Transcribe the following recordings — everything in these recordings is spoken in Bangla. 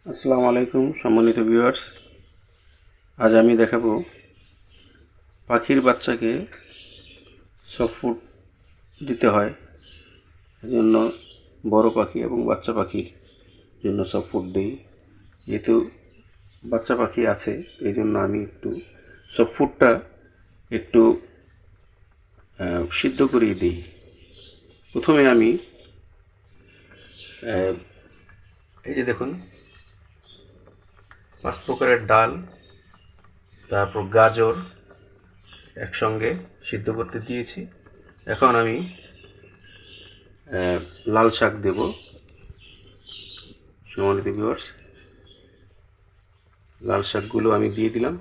আসসালামু আলাইকুম সম্মানিত ভিউয়ার্স। আজ আমি দেখাবো পাখির বাচ্চাকে সফট ফুড দিতে হয়। এজন্য বড় পাখি এবং বাচ্চা পাখির জন্য সফট ফুড দিই। যেহেতু বাচ্চা পাখি আছে এই জন্য আমি একটু সফট ফুডটা একটু সিদ্ধ করিয়ে দিই। প্রথমে আমি এই যে দেখুন 5 প্রকারের ডাল, তারপর গাজর একসঙ্গে সিদ্ধ করতে দিয়েছি। এখন আমি লাল শাক দেব। সম্মানিত ভিউয়ার্স, লাল শাকগুলো আমি দিয়ে দিলাম।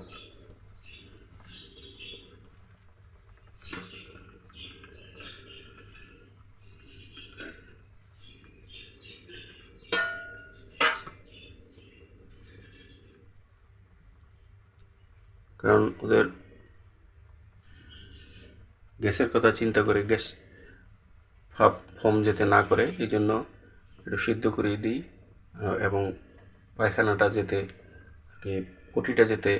কারণ ওদের গ্যাসের কথা চিন্তা করে গ্যাস ফর্ম যেতে না করে এই জন্য একটু সিদ্ধ করে দিই, এবং পায়খানাটা যেতে আর কি পটিটা যেতে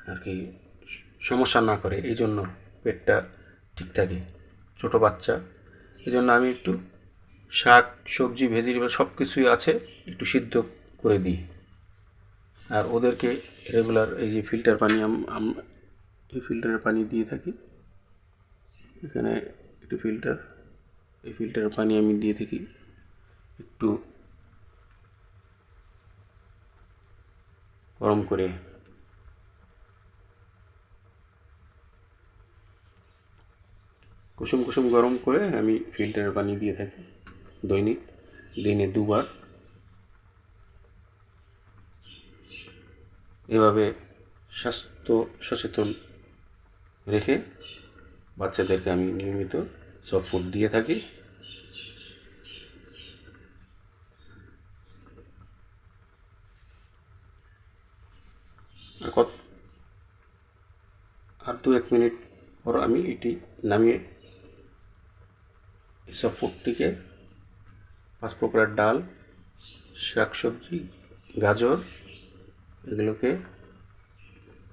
আর কি সমস্যা না করে, এই জন্য পেটটা ঠিক থাকে ছোটো বাচ্চা। এই জন্য আমি একটু শাক সবজি ভেজিটেবল সব কিছুই আছে একটু সিদ্ধ করে দিই। আর ওদেরকে রেগুলার এই যে ফিল্টার পানি এই ফিল্টারের পানি দিয়ে থাকি। এখানে একটু এই ফিল্টারের পানি আমি দিয়ে থাকি একটু গরম করে। কুসুম কুসুম গরম করে আমি ফিল্টারের পানি দিয়ে থাকি দৈনিক, দিনে 2 বার। এভাবে স্বাস্থ্য সচেতন রেখে বাচ্চাদেরকে আমি নিয়মিত সফট ফুড দিয়ে থাকি। আর 2-1 মিনিট পর আমি এটি নামিয়ে এই সফট ফুডটিকে 5 প্রকারের ডাল, শাকসবজি, গাজর এগুলোকে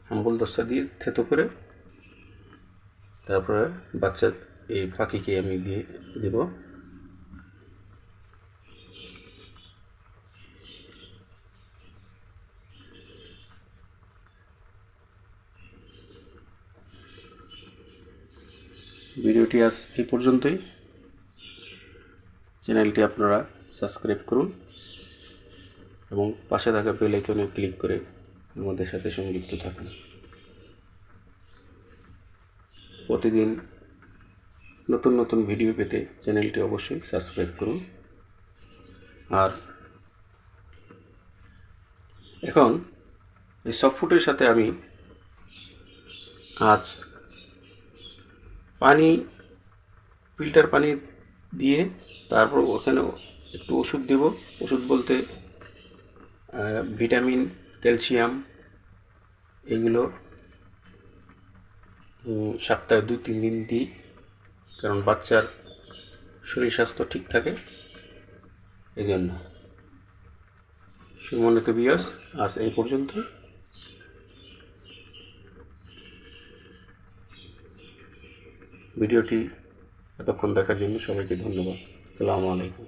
হাম্বল দস্তা দিয়ে থেতো করে তারপরে বাচ্চা এই পাখিকে আমি দিয়ে দেব। ভিডিওটি আজ এই পর্যন্তই। চ্যানেলটি আপনারা সাবস্ক্রাইব করুন এবং পাশে থাকা বেল আইকনে ক্লিক করে আমাদের সাথে সংযুক্ত থাকুন। প্রতিদিন নতুন নতুন ভিডিও পেতে চ্যানেলটি অবশ্যই সাবস্ক্রাইব করুন। আর এখন এই সফট ফুডের সাথে আমি আজ ফিল্টার পানি দিয়ে তারপর ওখানে একটু ওষুধ দেব। ওষুধ বলতে ভিটামিন, ক্যালসিয়াম এগুলো সপ্তাহে 2-3 দিন দিই, কারণ বাচ্চার শরীর স্বাস্থ্য ঠিক থাকে এই জন্য। সম্মানিত ভিউয়ার্স, আজ এই পর্যন্ত। ভিডিওটি এতক্ষণ দেখার জন্য সবাইকে ধন্যবাদ। আসসালামু আলাইকুম।